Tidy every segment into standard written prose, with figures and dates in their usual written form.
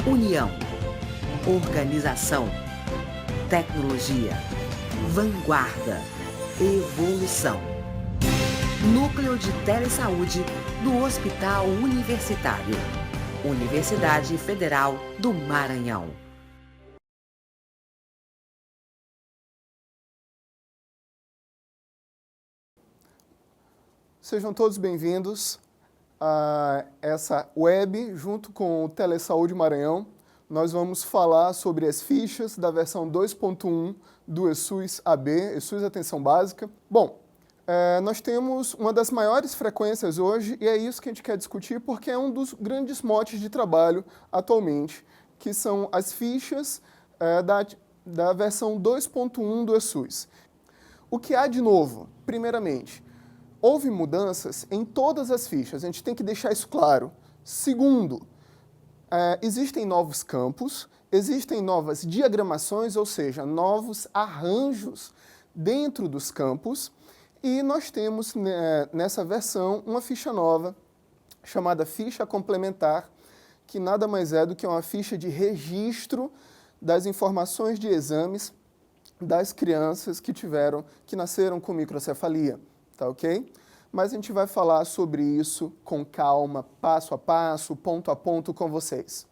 União, organização, tecnologia, vanguarda, evolução. Núcleo de Telesaúde do Hospital Universitário. Universidade Federal do Maranhão. Sejam todos bem-vindos a essa web junto com o Telesaúde Maranhão. Nós vamos falar sobre as fichas da versão 2.1 do ESUS AB, ESUS Atenção Básica. Bom, nós temos uma das maiores frequências hoje e é isso que a gente quer discutir porque é um dos grandes motes de trabalho atualmente, que são as fichas da versão 2.1 do ESUS. O que há de novo? Primeiramente, houve mudanças em todas as fichas, a gente tem que deixar isso claro. Segundo, existem novos campos, existem novas diagramações, ou seja, novos arranjos dentro dos campos, e nós temos nessa versão uma ficha nova, chamada ficha complementar, que nada mais é do que uma ficha de registro das informações de exames das crianças que nasceram com microcefalia. Tá ok? Mas a gente vai falar sobre isso com calma, passo a passo, ponto a ponto com vocês.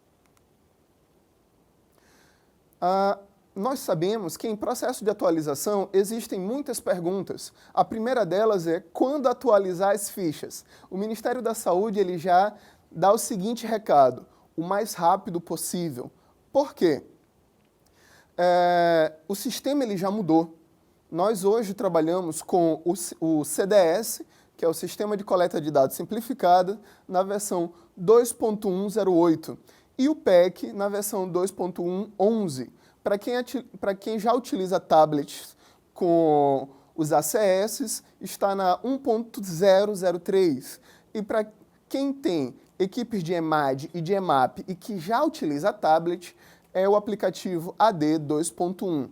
Nós sabemos que em processo de atualização existem muitas perguntas. A primeira delas é quando atualizar as fichas. O Ministério da Saúde ele já dá o seguinte recado, o mais rápido possível. Por quê? O sistema ele já mudou. Nós hoje trabalhamos com o CDS, que é o Sistema de Coleta de Dados Simplificada, na versão 2.108, e o PEC na versão 2.111. Para quem já utiliza tablets com os ACS, está na 1.003. E para quem tem equipes de EMAD e de EMAP e que já utiliza tablet, é o aplicativo AD 2.1.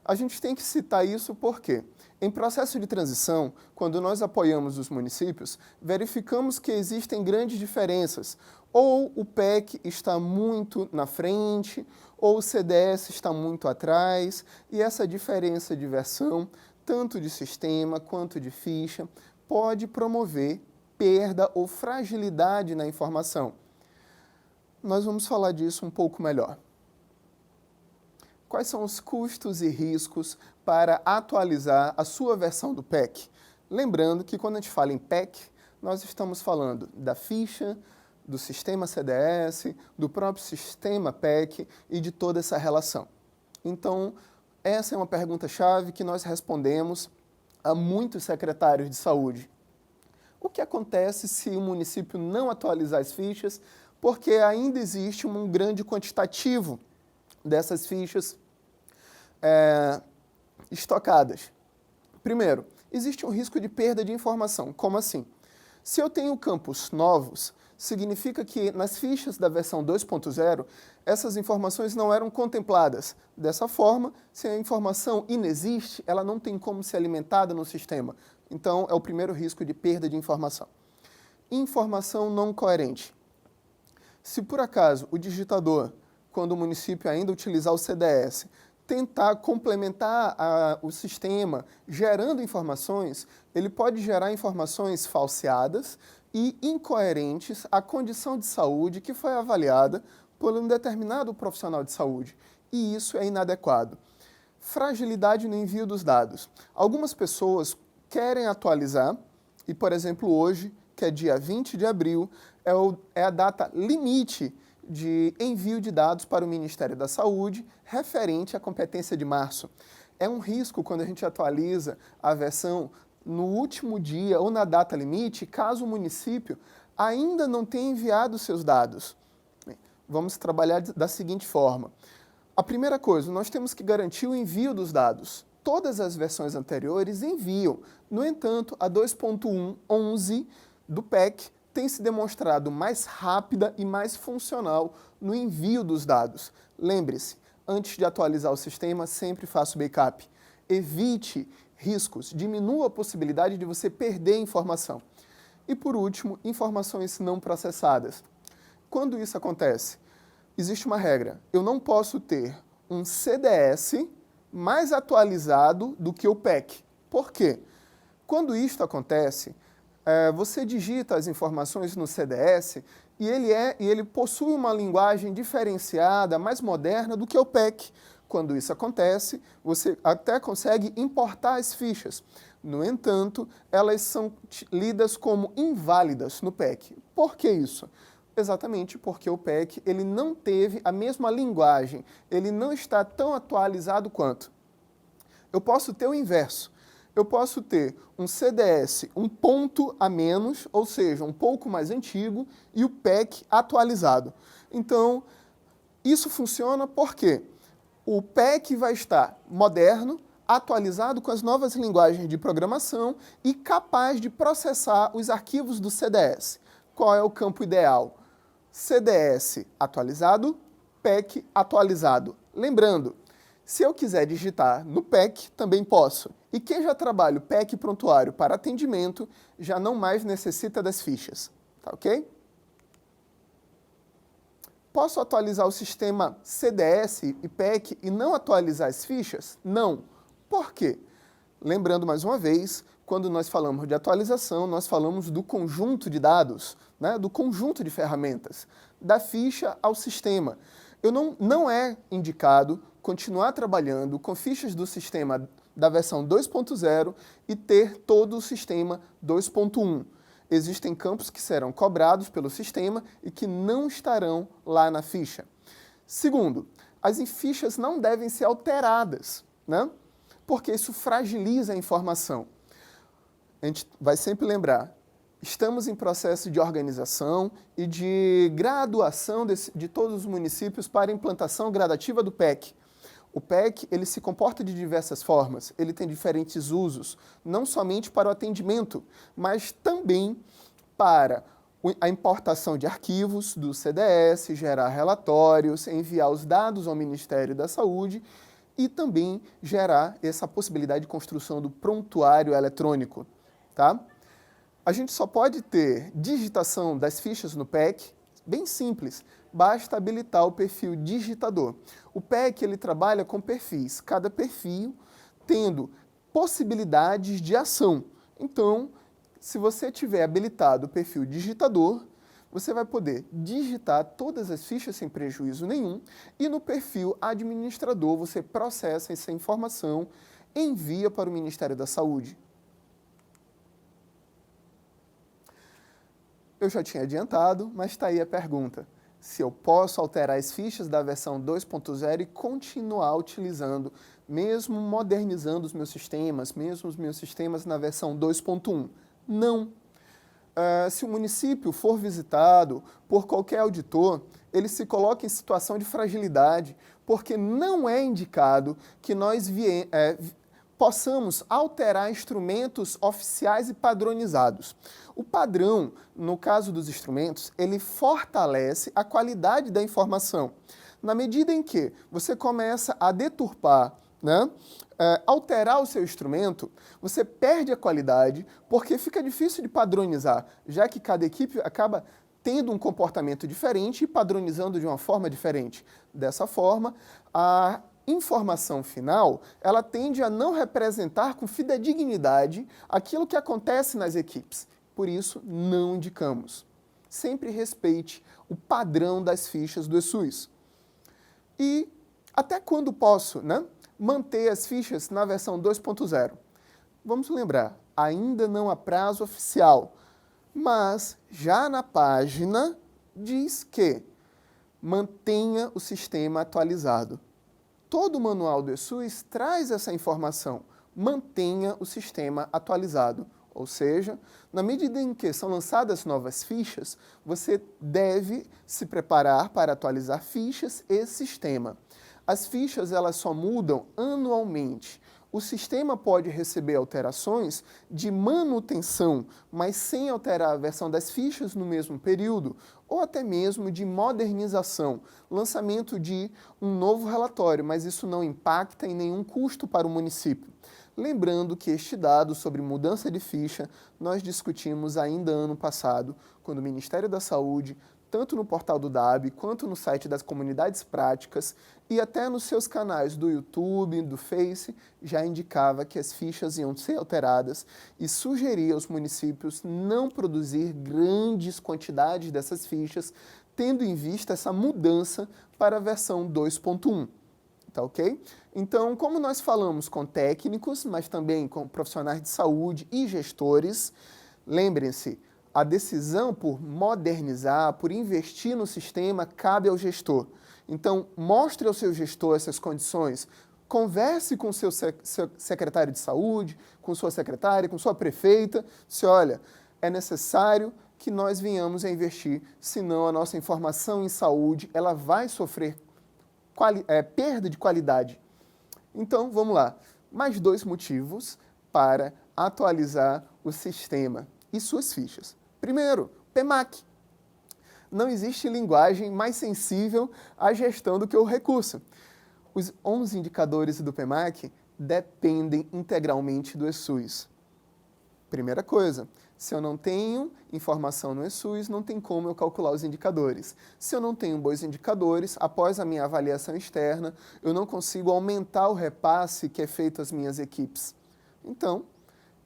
A gente tem que citar isso porque, em processo de transição, quando nós apoiamos os municípios, verificamos que existem grandes diferenças. Ou o PEC está muito na frente, ou o CDS está muito atrás, e essa diferença de versão, tanto de sistema quanto de ficha, pode promover perda ou fragilidade na informação. Nós vamos falar disso um pouco melhor. Quais são os custos e riscos para atualizar a sua versão do PEC? Lembrando que quando a gente fala em PEC, nós estamos falando da ficha, do sistema CDS, do próprio sistema PEC e de toda essa relação. Então, essa é uma pergunta-chave que nós respondemos a muitos secretários de saúde. O que acontece se o município não atualizar as fichas, porque ainda existe um grande quantitativo dessas fichas estocadas? Primeiro, existe um risco de perda de informação. Como assim? Se eu tenho campos novos, significa que nas fichas da versão 2.0, essas informações não eram contempladas. Dessa forma, se a informação inexiste, ela não tem como ser alimentada no sistema. Então, é o primeiro risco de perda de informação. Informação não coerente. Se por acaso o digitador, quando o município ainda utilizar o CDS, tentar complementar o sistema gerando informações, ele pode gerar informações falseadas e incoerentes à condição de saúde que foi avaliada por um determinado profissional de saúde. E isso é inadequado. Fragilidade no envio dos dados. Algumas pessoas querem atualizar e, por exemplo, hoje, que é dia 20 de abril, é a data limite de envio de dados para o Ministério da Saúde referente à competência de março. É um risco quando a gente atualiza a versão no último dia ou na data limite, caso o município ainda não tenha enviado seus dados. Vamos trabalhar da seguinte forma. A primeira coisa, nós temos que garantir o envio dos dados. Todas as versões anteriores enviam. No entanto, a 2.111 do PEC tem se demonstrado mais rápida e mais funcional no envio dos dados. Lembre-se, antes de atualizar o sistema, sempre faça o backup. Evite riscos, diminua a possibilidade de você perder informação. E por último, informações não processadas. Quando isso acontece? existe uma regra. Eu não posso ter um CDS mais atualizado do que o PEC. Por quê? Quando isto acontece, você digita as informações no CDS e ele possui uma linguagem diferenciada, mais moderna do que o PEC. Quando isso acontece, você até consegue importar as fichas. No entanto, elas são lidas como inválidas no PEC. Por que isso? Exatamente porque o PEC ele não teve a mesma linguagem, ele não está tão atualizado quanto. Eu posso ter o inverso. Eu posso ter um CDS um ponto a menos, ou seja, um pouco mais antigo, e o PEC atualizado. Então, isso funciona porque o PEC vai estar moderno, atualizado com as novas linguagens de programação e capaz de processar os arquivos do CDS. Qual é o campo ideal? CDS atualizado, PEC atualizado. Lembrando, se eu quiser digitar no PEC, também posso. E quem já trabalha o PEC prontuário para atendimento, já não mais necessita das fichas. Tá ok? Posso atualizar o sistema CDS e PEC e não atualizar as fichas? Não. Por quê? Lembrando mais uma vez, quando nós falamos de atualização, nós falamos do conjunto de dados, né? Do conjunto de ferramentas, da ficha ao sistema. Não é indicado continuar trabalhando com fichas do sistema da versão 2.0 e ter todo o sistema 2.1. Existem campos que serão cobrados pelo sistema e que não estarão lá na ficha. Segundo, as fichas não devem ser alteradas, né? Porque isso fragiliza a informação. A gente vai sempre lembrar, estamos em processo de organização e de graduação de todos os municípios para a implantação gradativa do PEC. O PEC, ele se comporta de diversas formas, ele tem diferentes usos, não somente para o atendimento, mas também para a importação de arquivos do CDS, gerar relatórios, enviar os dados ao Ministério da Saúde e também gerar essa possibilidade de construção do prontuário eletrônico, tá? A gente só pode ter digitação das fichas no PEC, bem simples, basta habilitar o perfil digitador. O PEC ele trabalha com perfis, cada perfil tendo possibilidades de ação. Então, se você tiver habilitado o perfil digitador, você vai poder digitar todas as fichas sem prejuízo nenhum e no perfil administrador você processa essa informação e envia para o Ministério da Saúde. Eu já tinha adiantado, mas está aí a pergunta. Se eu posso alterar as fichas da versão 2.0 e continuar utilizando, mesmo modernizando os meus sistemas, mesmo os meus sistemas na versão 2.1? Não. Se o município for visitado por qualquer auditor, ele se coloca em situação de fragilidade, porque não é indicado que nós possamos alterar instrumentos oficiais e padronizados. O padrão, no caso dos instrumentos, ele fortalece a qualidade da informação. Na medida em que você começa a deturpar, né, alterar o seu instrumento, você perde a qualidade, porque fica difícil de padronizar, já que cada equipe acaba tendo um comportamento diferente e padronizando de uma forma diferente. Dessa forma, a informação final, ela tende a não representar com fidedignidade aquilo que acontece nas equipes. Por isso, não indicamos. Sempre respeite o padrão das fichas do ESUS. E até quando posso, né, manter as fichas na versão 2.0? Vamos lembrar, ainda não há prazo oficial, mas já na página diz que mantenha o sistema atualizado. Todo o manual do ESUS traz essa informação, mantenha o sistema atualizado. Ou seja, na medida em que são lançadas novas fichas, você deve se preparar para atualizar fichas e sistema. As fichas elas só mudam anualmente. O sistema pode receber alterações de manutenção, mas sem alterar a versão das fichas no mesmo período, ou até mesmo de modernização, lançamento de um novo relatório, mas isso não impacta em nenhum custo para o município. Lembrando que este dado sobre mudança de ficha nós discutimos ainda ano passado, quando o Ministério da Saúde tanto no portal do DAB, quanto no site das comunidades práticas e até nos seus canais do YouTube, do Face, já indicava que as fichas iam ser alteradas e sugeria aos municípios não produzir grandes quantidades dessas fichas, tendo em vista essa mudança para a versão 2.1. Tá ok? Então, como nós falamos com técnicos, mas também com profissionais de saúde e gestores, lembrem-se, a decisão por modernizar, por investir no sistema, cabe ao gestor. Então, mostre ao seu gestor essas condições, converse com o seu secretário de saúde, com sua secretária, com sua prefeita, se olha, é necessário que nós venhamos a investir, senão a nossa informação em saúde ela vai sofrer perda de qualidade. Então, vamos lá. Mais 2 motivos para atualizar o sistema e suas fichas. Primeiro, PMAC. Não existe linguagem mais sensível à gestão do que o recurso. Os 11 indicadores do PMAC dependem integralmente do ESUS. Primeira coisa, se eu não tenho informação no ESUS, não tem como eu calcular os indicadores. Se eu não tenho bons indicadores, após a minha avaliação externa, eu não consigo aumentar o repasse que é feito às minhas equipes. Então,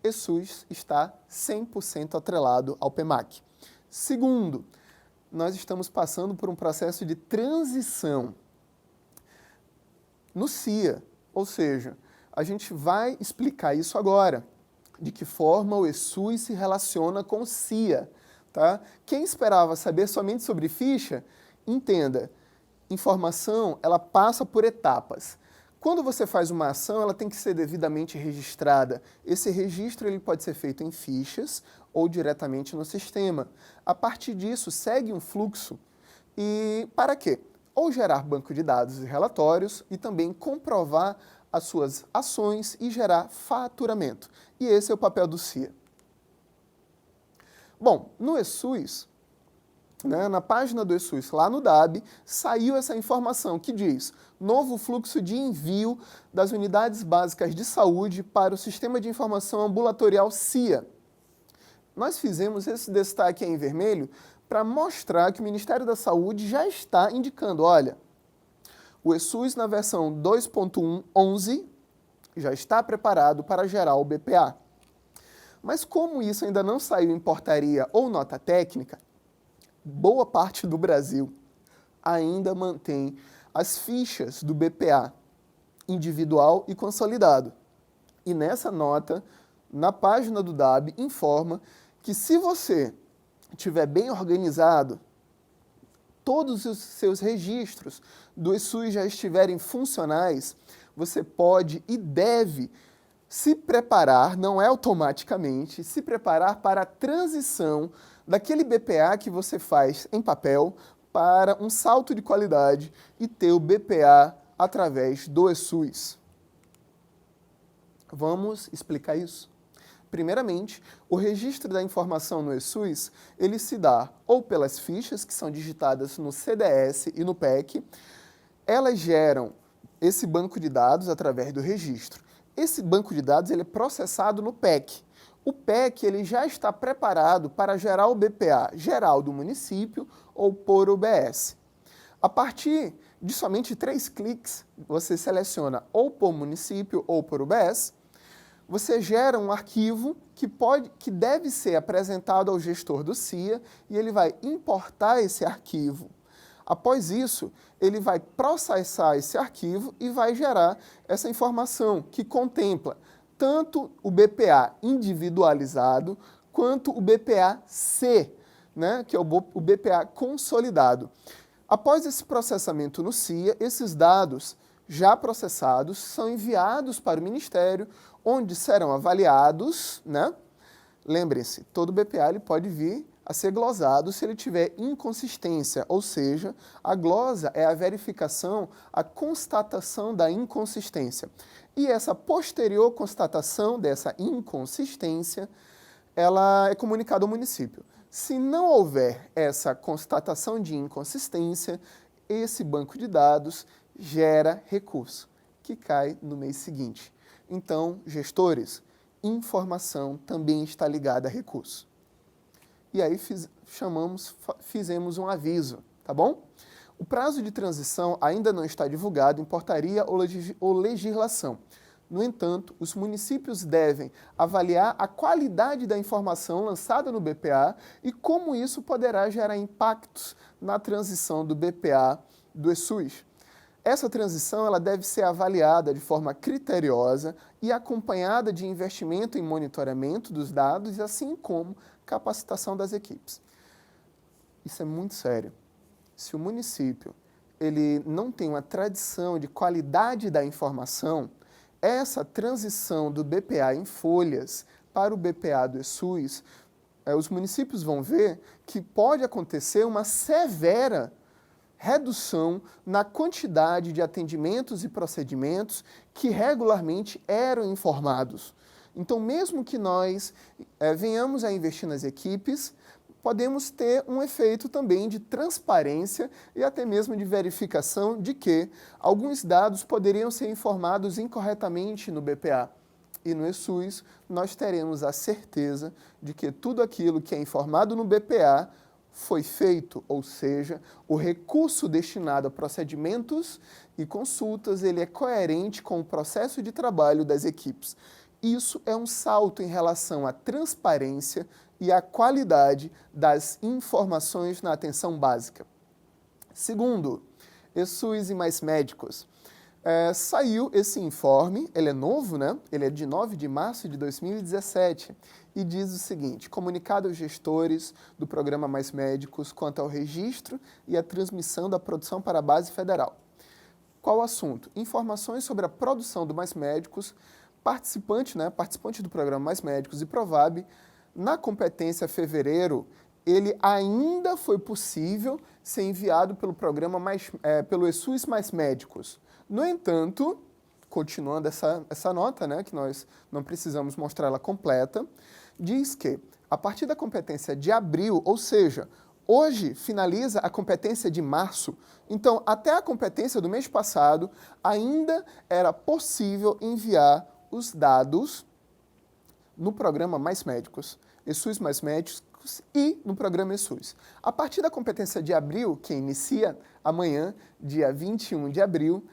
ESUS está 100% atrelado ao PMAC. Segundo, nós estamos passando por um processo de transição no CIA, ou seja, a gente vai explicar isso agora, de que forma o ESUS se relaciona com o CIA. Tá? Quem esperava saber somente sobre ficha, entenda, informação ela passa por etapas. Quando você faz uma ação, ela tem que ser devidamente registrada. Esse registro ele pode ser feito em fichas ou diretamente no sistema. A partir disso, segue um fluxo. E para quê? Ou gerar banco de dados e relatórios e também comprovar as suas ações e gerar faturamento. E esse é o papel do CIA. Bom, no ESUS, na página do ESUS, lá no DAB, saiu essa informação que diz: novo fluxo de envio das unidades básicas de saúde para o Sistema de Informação Ambulatorial CIA. Nós fizemos esse destaque aí em vermelho para mostrar que o Ministério da Saúde já está indicando, olha, o ESUS na versão 2.1.11 já está preparado para gerar o BPA. Mas como isso ainda não saiu em portaria ou nota técnica, boa parte do Brasil ainda mantém as fichas do BPA individual e consolidado. E nessa nota, na página do DAB, informa que se você estiver bem organizado, todos os seus registros do ESUS já estiverem funcionais, você pode e deve se preparar, não é automaticamente, se preparar para a transição daquele BPA que você faz em papel para um salto de qualidade e ter o BPA através do ESUS. Vamos explicar isso? Primeiramente, o registro da informação no ESUS, ele se dá ou pelas fichas que são digitadas no CDS e no PEC, elas geram esse banco de dados através do registro. Esse banco de dados ele é processado no PEC. O PEC ele já está preparado para gerar o BPA geral do município ou por UBS. A partir de somente 3 cliques, você seleciona ou por município ou por UBS, você gera um arquivo que deve ser apresentado ao gestor do CIA e ele vai importar esse arquivo. Após isso, ele vai processar esse arquivo e vai gerar essa informação que contempla tanto o BPA individualizado quanto o BPA-C, que é o BPA consolidado. Após esse processamento no CIA, esses dados já processados são enviados para o Ministério, onde serão avaliados, Lembrem-se, todo BPA ele pode vir a ser glosado se ele tiver inconsistência, ou seja, a glosa é a verificação, a constatação da inconsistência. E essa posterior constatação dessa inconsistência, ela é comunicada ao município. Se não houver essa constatação de inconsistência, esse banco de dados gera recurso, que cai no mês seguinte. Então, gestores, informação também está ligada a recurso. E aí fizemos um aviso, tá bom? O prazo de transição ainda não está divulgado em portaria ou legislação. No entanto, os municípios devem avaliar a qualidade da informação lançada no BPA e como isso poderá gerar impactos na transição do BPA do ESUS. Essa transição ela deve ser avaliada de forma criteriosa e acompanhada de investimento em monitoramento dos dados, assim como capacitação das equipes. Isso é muito sério. Se o município ele não tem uma tradição de qualidade da informação, essa transição do BPA em folhas para o BPA do ESUS, os municípios vão ver que pode acontecer uma severa redução na quantidade de atendimentos e procedimentos que regularmente eram informados. Então, mesmo que nós venhamos a investir nas equipes, podemos ter um efeito também de transparência e até mesmo de verificação de que alguns dados poderiam ser informados incorretamente no BPA. E no ESUS, nós teremos a certeza de que tudo aquilo que é informado no BPA foi feito, ou seja, o recurso destinado a procedimentos e consultas, ele é coerente com o processo de trabalho das equipes. Isso é um salto em relação à transparência e à qualidade das informações na atenção básica. Segundo, ESUS e mais médicos. Saiu esse informe, ele é novo, né? Ele é de 9 de março de 2017 e diz o seguinte: comunicado aos gestores do programa Mais Médicos quanto ao registro e a transmissão da produção para a base federal. Qual o assunto? Informações sobre a produção do Mais Médicos, participante do programa Mais Médicos e Provab, na competência fevereiro, ele ainda foi possível ser enviado pelo programa pelo ESUS Mais Médicos. No entanto, continuando essa nota, né, que nós não precisamos mostrar ela completa, diz que, a partir da competência de abril, ou seja, hoje finaliza a competência de março, então até a competência do mês passado, ainda era possível enviar os dados no programa Mais Médicos, ESUS Mais Médicos e no programa ESUS. A partir da competência de abril, que inicia amanhã, dia 21 de abril,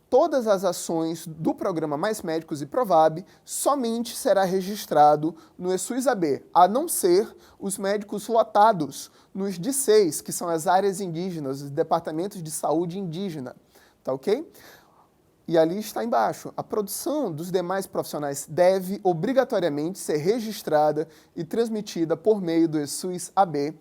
todas as ações do programa Mais Médicos e Provab somente será registrado no ESUS AB, a não ser os médicos lotados nos DICEIs, que são as áreas indígenas, os departamentos de saúde indígena, tá ok? E ali está embaixo, a produção dos demais profissionais deve obrigatoriamente ser registrada e transmitida por meio do ESUS AB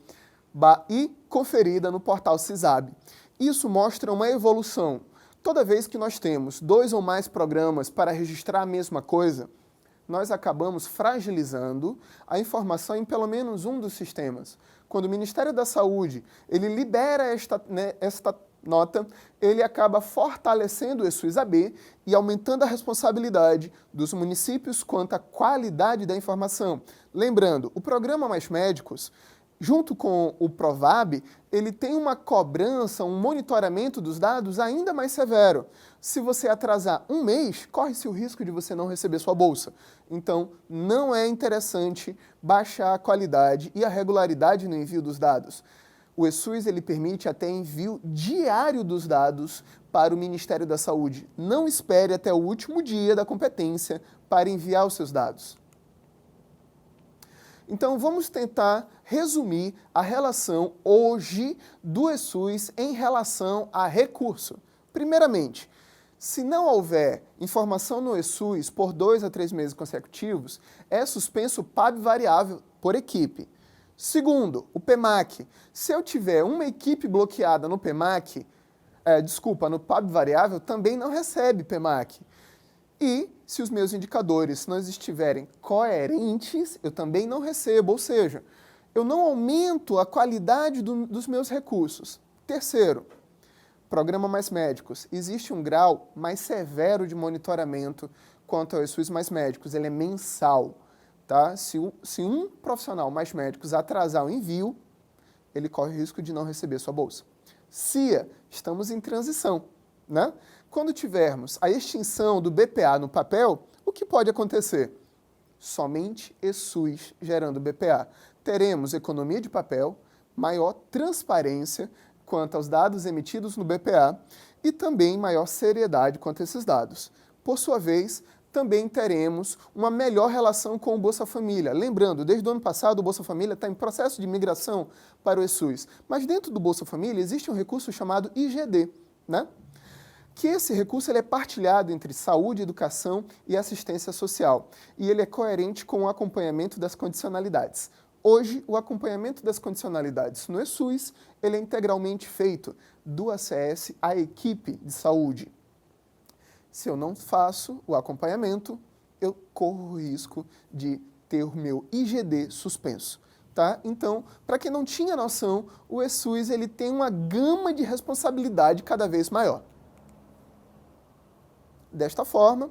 e conferida no portal CISAB. Isso mostra uma evolução. Toda vez que nós temos 2 ou mais programas para registrar a mesma coisa, nós acabamos fragilizando a informação em pelo menos um dos sistemas. Quando o Ministério da Saúde ele libera esta nota, ele acaba fortalecendo o ESUS AB e aumentando a responsabilidade dos municípios quanto à qualidade da informação. Lembrando, o programa Mais Médicos, junto com o Provab, ele tem uma cobrança, um monitoramento dos dados ainda mais severo. Se você atrasar um mês, corre-se o risco de você não receber sua bolsa. Então, não é interessante baixar a qualidade e a regularidade no envio dos dados. O ESUS ele permite até envio diário dos dados para o Ministério da Saúde. Não espere até o último dia da competência para enviar os seus dados. Então, vamos tentar resumir a relação hoje do ESUS em relação a recurso. Primeiramente, se não houver informação no ESUS por 2 a 3 meses consecutivos, é suspenso o PAB variável por equipe. Segundo, o PEMAC. Se eu tiver uma equipe bloqueada no PEMAC, no PAB variável, também não recebe PEMAC. E, se os meus indicadores não estiverem coerentes, eu também não recebo, ou seja, eu não aumento a qualidade dos meus recursos. Terceiro, programa Mais Médicos. Existe um grau mais severo de monitoramento quanto ao ESUS Mais Médicos, ele é mensal. Tá? Se um profissional Mais Médicos atrasar o envio, ele corre o risco de não receber sua bolsa. CIA, estamos em transição, né? Quando tivermos a extinção do BPA no papel, o que pode acontecer? Somente ESUS gerando BPA. teremos economia de papel, maior transparência quanto aos dados emitidos no BPA e também maior seriedade quanto a esses dados. Por sua vez, também teremos uma melhor relação com o Bolsa Família. Lembrando, desde o ano passado o Bolsa Família está em processo de migração para o eSUS, mas dentro do Bolsa Família existe um recurso chamado IGD, né? Que esse recurso ele é partilhado entre saúde, educação e assistência social, e ele é coerente com o acompanhamento das condicionalidades. Hoje, o acompanhamento das condicionalidades no eSUS ele é integralmente feito do ACS à equipe de saúde. Se eu não faço o acompanhamento, eu corro o risco de ter o meu IGD suspenso. Tá? Então, para quem não tinha noção, o eSUS ele tem uma gama de responsabilidade cada vez maior. Desta forma,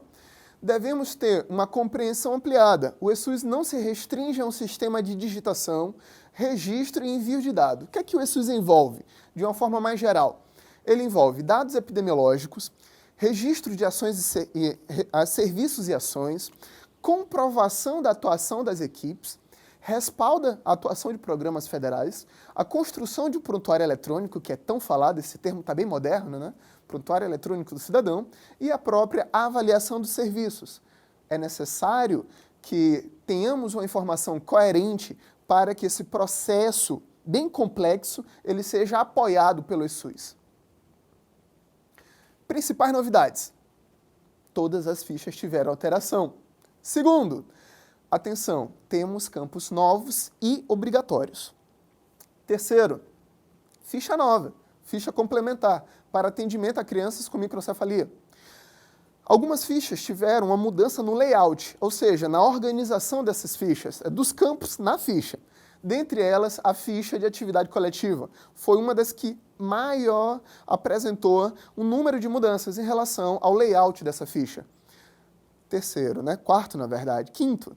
devemos ter uma compreensão ampliada. O eSUS não se restringe a um sistema de digitação, registro e envio de dados. O que é que o eSUS envolve? De uma forma mais geral, ele envolve dados epidemiológicos, registro de ações serviços e ações, comprovação da atuação das equipes, respalda a atuação de programas federais, a construção de um prontuário eletrônico, que é tão falado, esse termo está bem moderno, né? Prontuário eletrônico do cidadão, e a própria avaliação dos serviços. É necessário que tenhamos uma informação coerente para que esse processo bem complexo ele seja apoiado pelo eSUS. Principais novidades. Todas as fichas tiveram alteração. Segundo, atenção, temos campos novos e obrigatórios. Terceiro, ficha nova, ficha complementar para atendimento a crianças com microcefalia. Algumas fichas tiveram uma mudança no layout, ou seja, na organização dessas fichas, dos campos na ficha. Dentre elas, a ficha de atividade coletiva foi uma das que maior apresentou um número de mudanças em relação ao layout dessa ficha. Terceiro, né? Quarto, na verdade. Quinto,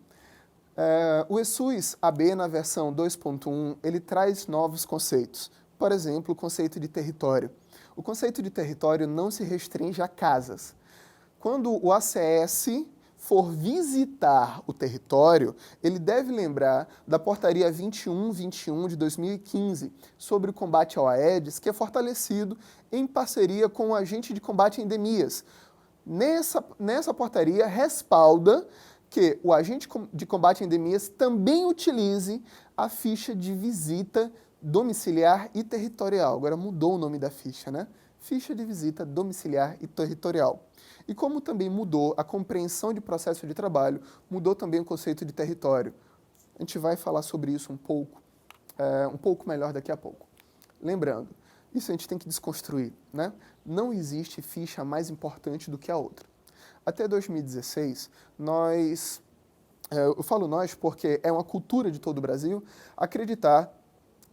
o eSUS AB na versão 2.1, ele traz novos conceitos. Por exemplo, o conceito de território. O conceito de território não se restringe a casas. Quando o ACS for visitar o território, ele deve lembrar da portaria 2121 de 2015 sobre o combate ao Aedes, que é fortalecido em parceria com o agente de combate a endemias. Nessa portaria respalda que o agente de combate a endemias também utilize a ficha de visita domiciliar e territorial. Agora mudou o nome da ficha, né? Ficha de visita domiciliar e territorial. E como também mudou a compreensão de processo de trabalho, mudou também o conceito de território. A gente vai falar sobre isso um pouco melhor daqui a pouco. Lembrando, isso a gente tem que desconstruir, né? Não existe ficha mais importante do que a outra. Até 2016, eu falo nós porque é uma cultura de todo o Brasil, acreditar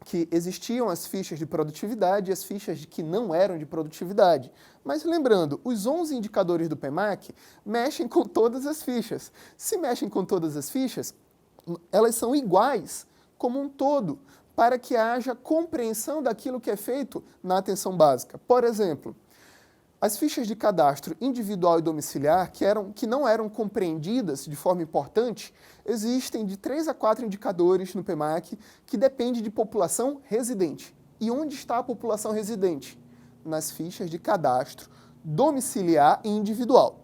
que existiam as fichas de produtividade e as fichas que não eram de produtividade. Mas lembrando, os 11 indicadores do PEMAC mexem com todas as fichas. Se mexem com todas as fichas, elas são iguais como um todo, para que haja compreensão daquilo que é feito na atenção básica. Por exemplo, as fichas de cadastro individual e domiciliar, que não eram compreendidas de forma importante, existem de 3 a 4 indicadores no PEMAC que dependem de população residente. E onde está a população residente? Nas fichas de cadastro domiciliar e individual.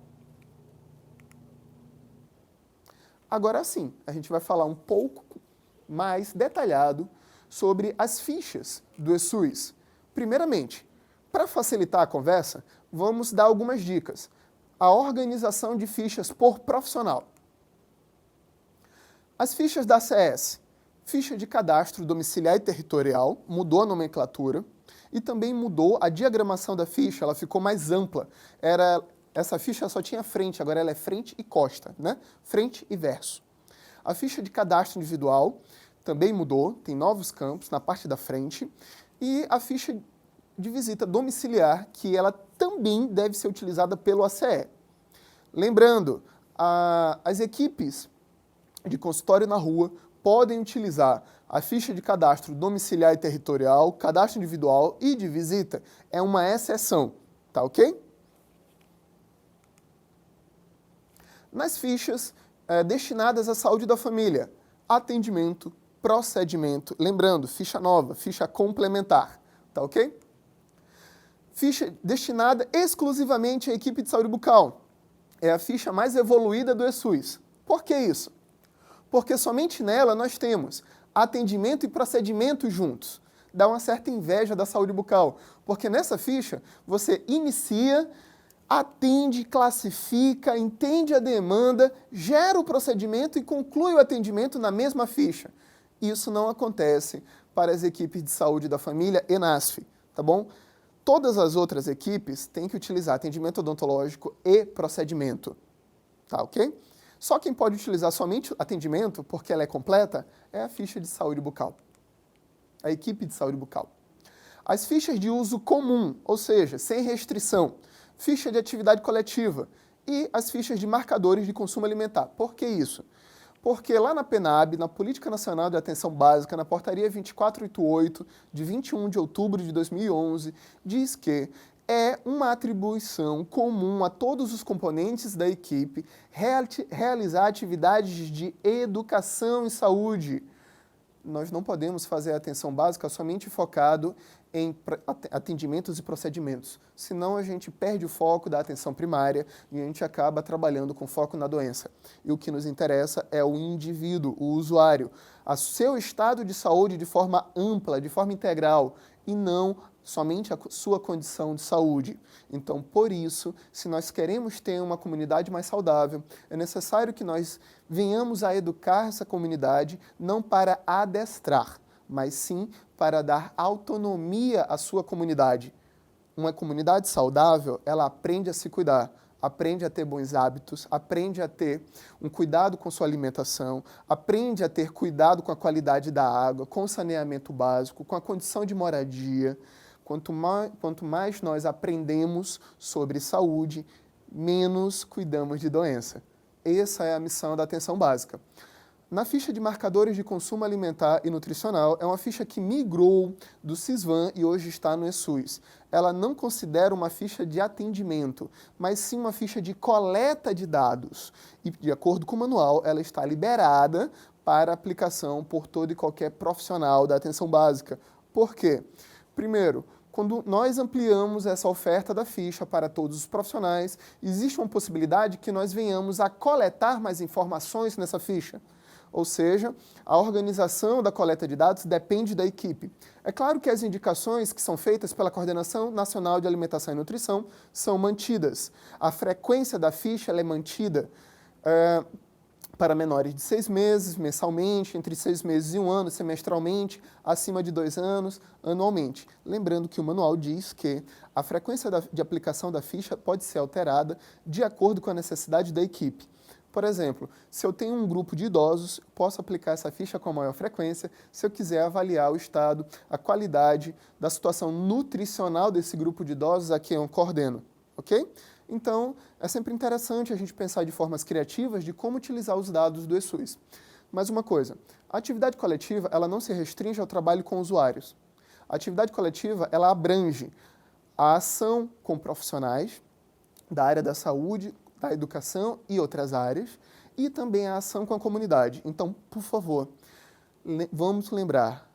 Agora sim, a gente vai falar um pouco mais detalhado sobre as fichas do eSUS. Primeiramente, para facilitar a conversa, vamos dar algumas dicas. A organização de fichas por profissional. As fichas da ACS, ficha de cadastro domiciliar e territorial, mudou a nomenclatura e também mudou a diagramação da ficha, ela ficou mais ampla. Essa ficha só tinha frente, agora ela é frente e costa, né? Frente e verso. A ficha de cadastro individual também mudou, tem novos campos na parte da frente, e a ficha de visita domiciliar, que ela também deve ser utilizada pelo ACE. Lembrando, as equipes de consultório na rua podem utilizar a ficha de cadastro domiciliar e territorial, cadastro individual e de visita. É uma exceção, tá ok? Nas fichas destinadas à saúde da família, atendimento, procedimento. Lembrando, ficha nova, ficha complementar, tá ok? Ficha destinada exclusivamente à equipe de saúde bucal. É a ficha mais evoluída do ESUS. Por que isso? Porque somente nela nós temos atendimento e procedimento juntos. Dá uma certa inveja da saúde bucal, porque nessa ficha você inicia, atende, classifica, entende a demanda, gera o procedimento e conclui o atendimento na mesma ficha. Isso não acontece para as equipes de saúde da família ENASF, tá bom? Todas as outras equipes têm que utilizar atendimento odontológico e procedimento, tá ok? Só quem pode utilizar somente atendimento, porque ela é completa, é a ficha de saúde bucal, a equipe de saúde bucal. As fichas de uso comum, ou seja, sem restrição, ficha de atividade coletiva e as fichas de marcadores de consumo alimentar. Por que isso? Porque lá na PNAB, na Política Nacional de Atenção Básica, na Portaria 2488, de 21 de outubro de 2011, diz que é uma atribuição comum a todos os componentes da equipe realizar atividades de educação e saúde. Nós não podemos fazer a atenção básica somente focado em atendimentos e procedimentos, senão a gente perde o foco da atenção primária e a gente acaba trabalhando com foco na doença. E o que nos interessa é o indivíduo, o usuário, o seu estado de saúde de forma ampla, de forma integral, e não somente a sua condição de saúde. Então, por isso, se nós queremos ter uma comunidade mais saudável, é necessário que nós venhamos a educar essa comunidade, não para adestrar, mas sim para dar autonomia à sua comunidade. Uma comunidade saudável, ela aprende a se cuidar, aprende a ter bons hábitos, aprende a ter um cuidado com sua alimentação, aprende a ter cuidado com a qualidade da água, com o saneamento básico, com a condição de moradia. Quanto mais nós aprendemos sobre saúde, menos cuidamos de doença. Essa é a missão da atenção básica. Na ficha de marcadores de consumo alimentar e nutricional, é uma ficha que migrou do Sisvan e hoje está no ESUS. Ela não considera uma ficha de atendimento, mas sim uma ficha de coleta de dados. E, de acordo com o manual, ela está liberada para aplicação por todo e qualquer profissional da atenção básica. Por quê? Primeiro, quando nós ampliamos essa oferta da ficha para todos os profissionais, existe uma possibilidade que nós venhamos a coletar mais informações nessa ficha. Ou seja, a organização da coleta de dados depende da equipe. É claro que as indicações que são feitas pela Coordenação Nacional de Alimentação e Nutrição são mantidas. A frequência da ficha ela é mantida para menores de 6 meses, mensalmente, entre 6 meses e 1 ano, semestralmente, acima de 2 anos, anualmente. Lembrando que o manual diz que a frequência de aplicação da ficha pode ser alterada de acordo com a necessidade da equipe. Por exemplo, se eu tenho um grupo de idosos, posso aplicar essa ficha com maior frequência se eu quiser avaliar o estado, a qualidade da situação nutricional desse grupo de idosos a quem eu coordeno, ok? Então, é sempre interessante a gente pensar de formas criativas de como utilizar os dados do ESUS. Mais uma coisa, a atividade coletiva ela não se restringe ao trabalho com usuários. A atividade coletiva ela abrange a ação com profissionais da área da saúde, da educação e outras áreas, e também a ação com a comunidade. Então, por favor, vamos lembrar,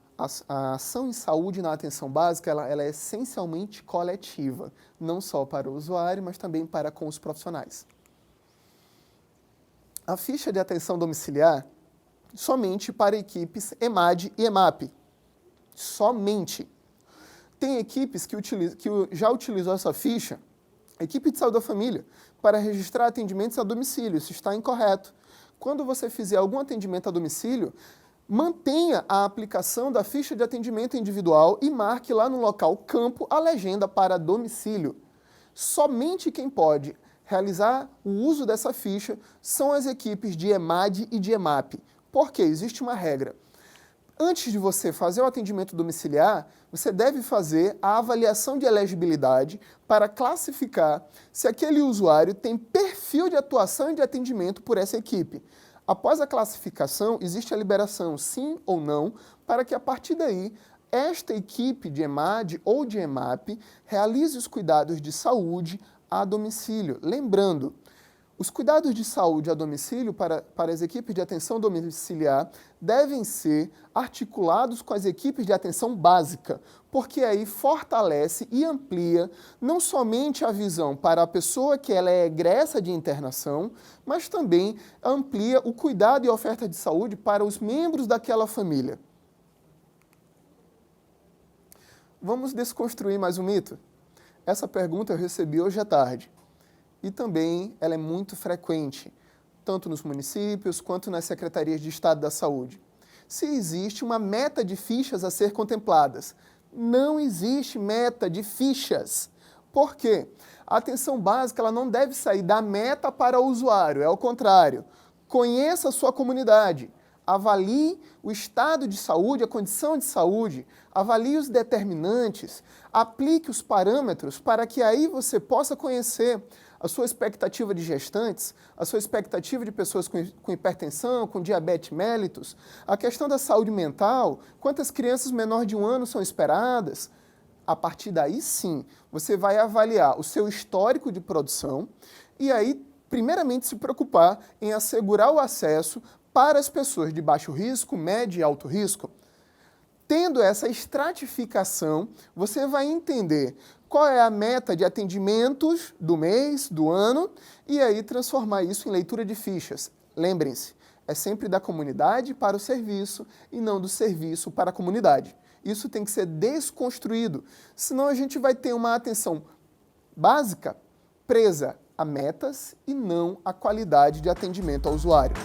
a ação em saúde na atenção básica, ela é essencialmente coletiva, não só para o usuário, mas também para com os profissionais. A ficha de atenção domiciliar, somente para equipes EMAD e EMAP. Somente. Tem equipes que já utilizou essa ficha, equipe de saúde da família, para registrar atendimentos a domicílio. Isso está incorreto. Quando você fizer algum atendimento a domicílio, mantenha a aplicação da ficha de atendimento individual e marque lá no local campo a legenda para domicílio. Somente quem pode realizar o uso dessa ficha são as equipes de EMAD e de EMAP. Por quê? Existe uma regra. Antes de você fazer o atendimento domiciliar, você deve fazer a avaliação de elegibilidade para classificar se aquele usuário tem perfil de atuação e de atendimento por essa equipe. Após a classificação, existe a liberação, sim ou não, para que a partir daí, esta equipe de EMAD ou de EMAP realize os cuidados de saúde a domicílio. Lembrando, Os cuidados de saúde a domicílio para as equipes de atenção domiciliar devem ser articulados com as equipes de atenção básica, porque aí fortalece e amplia não somente a visão para a pessoa que ela é egressa de internação, mas também amplia o cuidado e a oferta de saúde para os membros daquela família. Vamos desconstruir mais um mito? Essa pergunta eu recebi hoje à tarde. E também ela é muito frequente, tanto nos municípios quanto nas secretarias de Estado da Saúde. Se existe uma meta de fichas a ser contempladas, não existe meta de fichas. Por quê? A atenção básica ela não deve sair da meta para o usuário, é o contrário. Conheça a sua comunidade, avalie o estado de saúde, a condição de saúde, avalie os determinantes, aplique os parâmetros para que aí você possa conhecer a sua expectativa de gestantes, a sua expectativa de pessoas com hipertensão, com diabetes mellitus, a questão da saúde mental, quantas crianças menores de 1 ano são esperadas. A partir daí, sim, você vai avaliar o seu histórico de produção e aí, primeiramente, se preocupar em assegurar o acesso para as pessoas de baixo risco, médio e alto risco. Tendo essa estratificação, você vai entender qual é a meta de atendimentos do mês, do ano, e aí transformar isso em leitura de fichas. Lembrem-se, é sempre da comunidade para o serviço e não do serviço para a comunidade. Isso tem que ser desconstruído, senão a gente vai ter uma atenção básica presa a metas e não a qualidade de atendimento ao usuário.